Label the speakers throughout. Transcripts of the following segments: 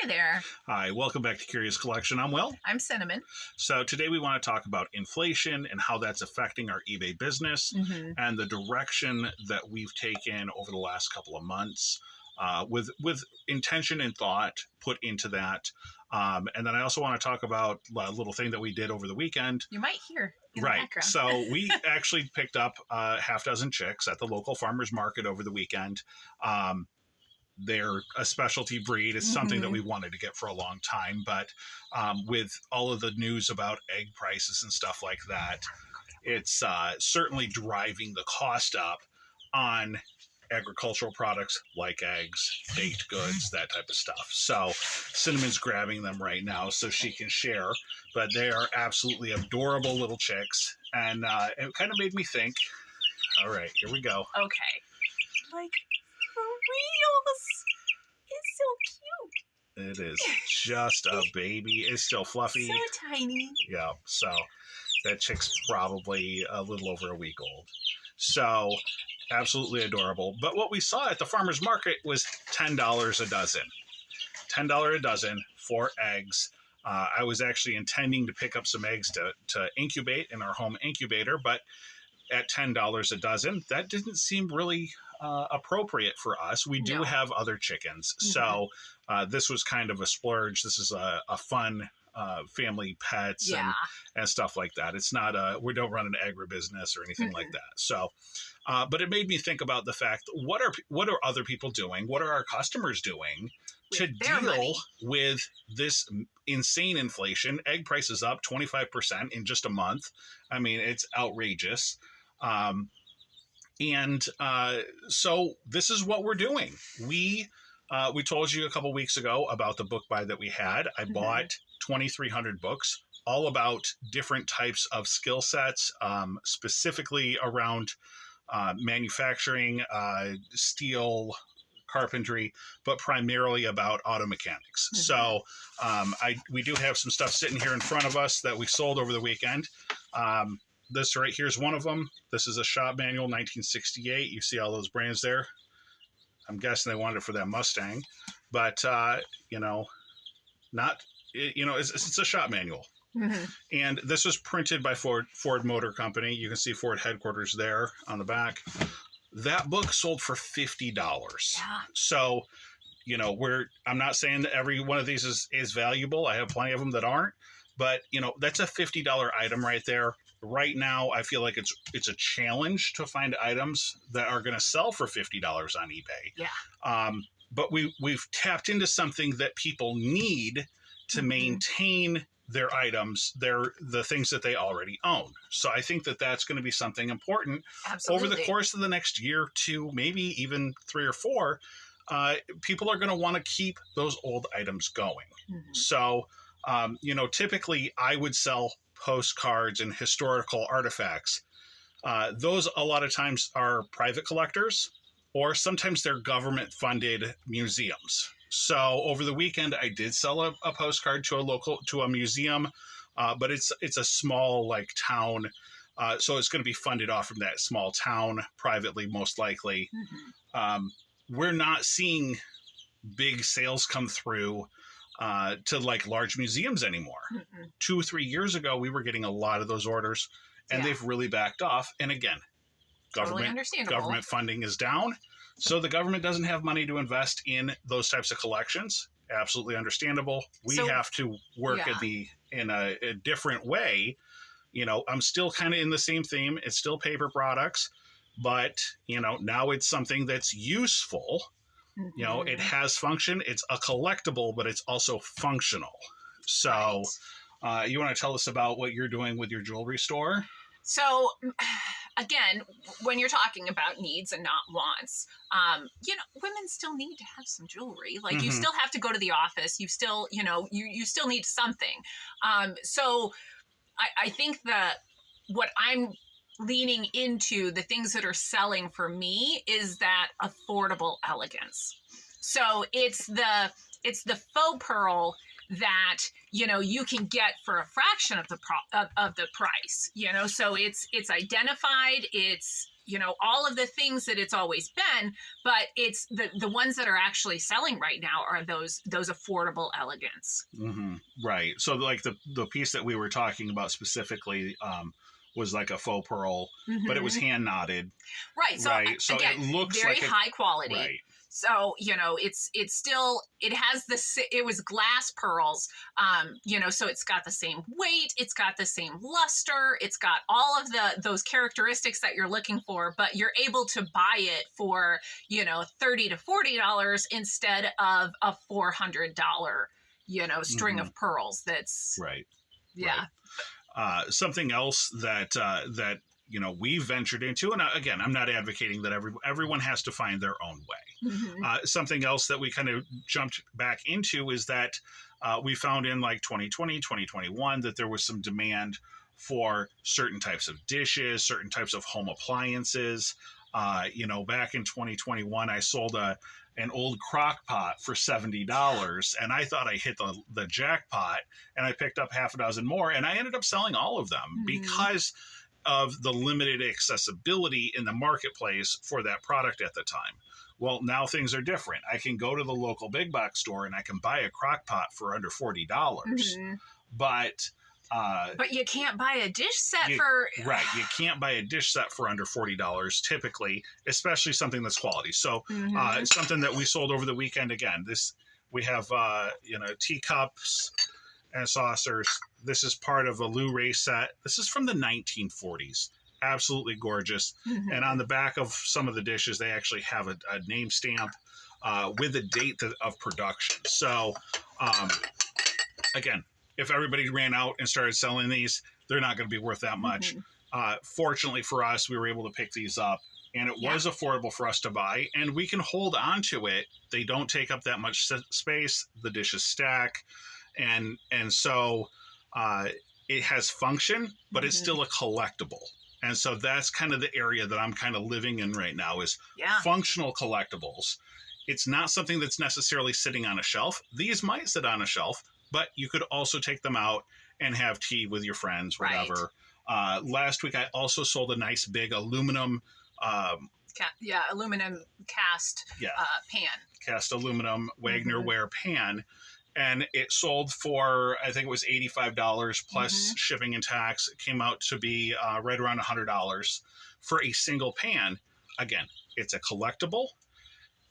Speaker 1: Hi there.
Speaker 2: Hi, welcome back to Curious Collection. I'm Will.
Speaker 1: I'm Cinnamon.
Speaker 2: So today we want to talk about inflation and how that's affecting our eBay business and the direction that we've taken over the last couple of months with intention and thought put into that. And then I also want to talk about a little thing that we did over the weekend.
Speaker 1: You might hear in the
Speaker 2: Right.
Speaker 1: background.
Speaker 2: So we actually picked up a half dozen chicks at the local farmers market over the weekend. They're a specialty breed. It's something that we wanted to get for a long time, but with all of the news about egg prices and stuff like that, it's certainly driving the cost up on agricultural products like eggs, baked goods, that type of stuff. So Cinnamon's grabbing them right now so she can share, but they are absolutely adorable little chicks, and it kind of made me think, all right, here we go.
Speaker 1: Okay. Like, for reals. It's so cute.
Speaker 2: It is just a baby. It's still fluffy.
Speaker 1: So tiny.
Speaker 2: Yeah, so that chick's probably a little over a week old. So absolutely adorable. But what we saw at the farmer's market was $10 a dozen. $10 a dozen for eggs. I was actually intending to pick up some eggs to incubate in our home incubator, but at $10 a dozen, that didn't seem really appropriate for us. We do have other chickens, so this was kind of a splurge. This is a fun family pets and stuff like that. It's not we don't run an agribusiness or anything like that. So, but it made me think about the fact, what are other people doing? What are our customers doing to deal with this insane inflation? Egg prices up 25% in just a month. I mean, it's outrageous. So this is what we're doing. We told you a couple weeks ago about the book buy that we had. I bought 2,300 books, all about different types of skill sets, specifically around manufacturing, steel, carpentry, but primarily about auto mechanics. So we do have some stuff sitting here in front of us that we sold over the weekend. This right here is one of them. This is a shop manual, 1968. You see all those brands there. I'm guessing they wanted it for that Mustang, but it's a shop manual. And this was printed by Ford Motor Company. You can see Ford headquarters there on the back. That book sold for $50.
Speaker 1: Yeah.
Speaker 2: So, I'm not saying that every one of these is valuable. I have plenty of them that aren't, but that's a $50 item right there. Right now, I feel like it's a challenge to find items that are going to sell for $50 on eBay.
Speaker 1: Yeah.
Speaker 2: But we've tapped into something that people need to maintain their items, the things that they already own. So I think that that's going to be something important over the course of the next year, 2, maybe even 3 or 4. People are going to want to keep those old items going. So, typically I would sell postcards and historical artifacts. Those a lot of times are private collectors, or sometimes they're government-funded museums. So over the weekend, I did sell a postcard to a museum, but it's a small town, so it's going to be funded off from that small town privately, most likely. We're not seeing big sales come through to large museums anymore. 2 or 3 years ago, we were getting a lot of those orders, and they've really backed off. And again, government funding is down. So the government doesn't have money to invest in those types of collections. Absolutely understandable. We have to work in a different way. I'm still kind of in the same theme. It's still paper products, but now it's something that's useful. It has function. It's a collectible, but it's also functional. So you want to tell us about what you're doing with your jewelry store?
Speaker 1: So, again, when you're talking about needs and not wants, women still need to have some jewelry. You still have to go to the office. You still, you still need something. So I think that what I'm leaning into, the things that are selling for me, is that affordable elegance. So it's the faux pearl that you can get for a fraction of the price. So it's identified, it's all of the things that it's always been, but it's the ones that are actually selling right now are those affordable elegance.
Speaker 2: Right. So like the piece that we were talking about specifically was like a faux pearl, but it was hand knotted.
Speaker 1: Right. So
Speaker 2: right. So
Speaker 1: again,
Speaker 2: it looks
Speaker 1: very
Speaker 2: like
Speaker 1: high quality.
Speaker 2: Right.
Speaker 1: So, it's still, it has it was glass pearls, so it's got the same weight, it's got the same luster, it's got all of those characteristics that you're looking for, but you're able to buy it for, $30 to $40 instead of a $400, string of pearls. That's
Speaker 2: right.
Speaker 1: Yeah.
Speaker 2: Right. Something else that we ventured into, and again, I'm not advocating that everyone has to find their own way. Something else that we kind of jumped back into is that we found in like 2020, 2021 that there was some demand for certain types of dishes, certain types of home appliances. Back in 2021, I sold an old crock pot for $70, and I thought I hit the jackpot, and I picked up half a dozen more, and I ended up selling all of them because of the limited accessibility in the marketplace for that product at the time. Well, now things are different. I can go to the local big box store and I can buy a crock pot for under $40. But
Speaker 1: you can't buy a dish set for...
Speaker 2: Right. You can't buy a dish set for under $40 typically, especially something that's quality. So something that we sold over the weekend, again, we have, teacups and saucers. This is part of a Luray set. This is from the 1940s. Absolutely gorgeous. And on the back of some of the dishes, they actually have a name stamp with a date of production. So, again, if everybody ran out and started selling these, they're not going to be worth that much. Fortunately for us, we were able to pick these up, and it was affordable for us to buy, and we can hold on to it. They don't take up that much space. The dishes stack. And so it has function, but it's still a collectible. And so that's kind of the area that I'm kind of living in right now is functional collectibles. It's not something that's necessarily sitting on a shelf. These might sit on a shelf, but you could also take them out and have tea with your friends, whatever. Right. Last week, I also sold a nice big aluminum
Speaker 1: aluminum cast pan.
Speaker 2: Cast aluminum Wagner ware pan. And it sold for, I think it was $85 plus shipping and tax. It came out to be right around $100 for a single pan. Again, it's a collectible.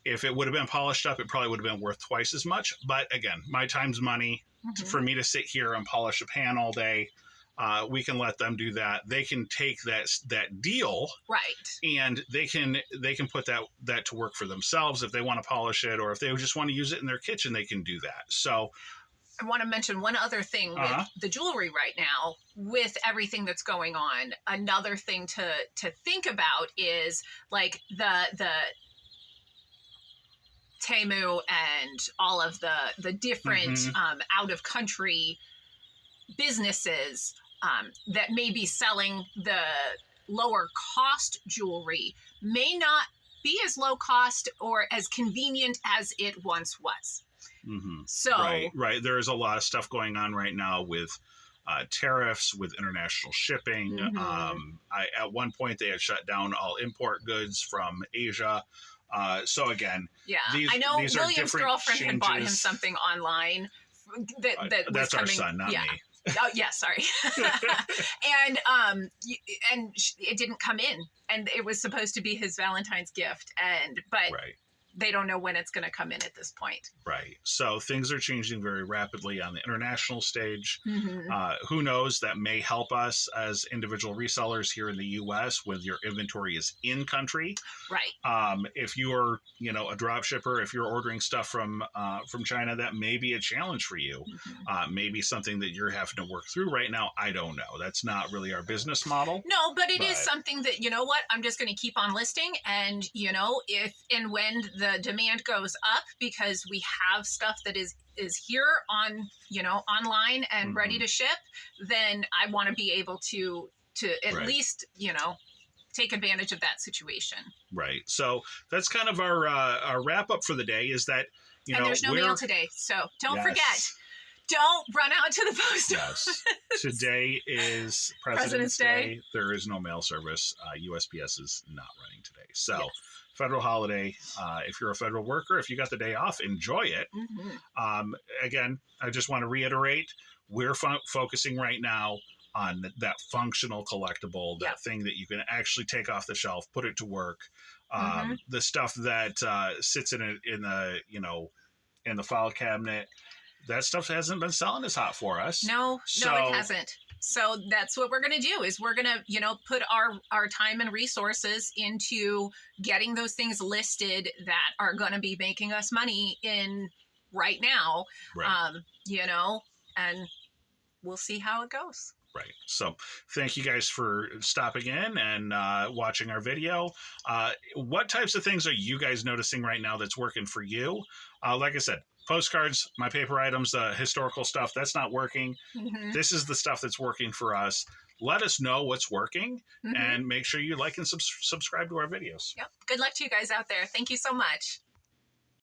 Speaker 2: If it would have been polished up, it probably would have been worth twice as much. But again, my time's money. For me to sit here and polish a pan all day, we can let them do that. They can take that deal,
Speaker 1: right,
Speaker 2: and they can put that to work for themselves if they want to polish it, or if they just want to use it in their kitchen, they can do that. So
Speaker 1: I want to mention one other thing with the jewelry right now, with everything that's going on. Another thing to think about is like the Temu and all of the different out of country businesses that may be selling the lower cost jewelry may not be as low cost or as convenient as it once was. So right. There's
Speaker 2: a lot of stuff going on right now with tariffs, with international shipping. At one point they had shut down all import goods from Asia. So again,
Speaker 1: I know William's girlfriend had bought him something online that
Speaker 2: that's
Speaker 1: was
Speaker 2: our son, not me.
Speaker 1: Oh yeah, sorry. and it didn't come in, and it was supposed to be his Valentine's gift, but they don't know when it's going to come in at this point.
Speaker 2: Right. So things are changing very rapidly on the international stage. Who knows? That may help us as individual resellers here in the U.S. when your inventory is in country.
Speaker 1: Right.
Speaker 2: If you're, a drop shipper, if you're ordering stuff from China, that may be a challenge for you. Maybe something that you're having to work through right now. I don't know. That's not really our business model.
Speaker 1: No, but it is something that, I'm just going to keep on listing. And, if and when the demand goes up, because we have stuff that is here on, online and ready to ship, then I want to be able to at least, take advantage of that situation.
Speaker 2: Right. So that's kind of our wrap up for the day, is that,
Speaker 1: and there's no mail today. So don't forget, Don't run out to the post
Speaker 2: Yes.
Speaker 1: office.
Speaker 2: Today is President's Day. There is no mail service. USPS is not running today. So,
Speaker 1: Yes.
Speaker 2: federal holiday. If you're a federal worker, if you got the day off, enjoy it. Again, I just want to reiterate, we're focusing right now on that functional collectible, that thing that you can actually take off the shelf, put it to work. The stuff that sits in the file cabinet, that stuff hasn't been selling as hot for us.
Speaker 1: No, it hasn't. So that's what we're going to do is we're going to, put our time and resources into getting those things listed that are going to be making us money in right now,
Speaker 2: Right.
Speaker 1: And we'll see how it goes.
Speaker 2: Right. So thank you guys for stopping in and watching our video. What types of things are you guys noticing right now that's working for you? Like I said, postcards, my paper items, historical stuff, that's not working. This is the stuff that's working for us. Let us know what's working and make sure you like and subscribe to our videos.
Speaker 1: Yep. Good luck to you guys out there. Thank you so much.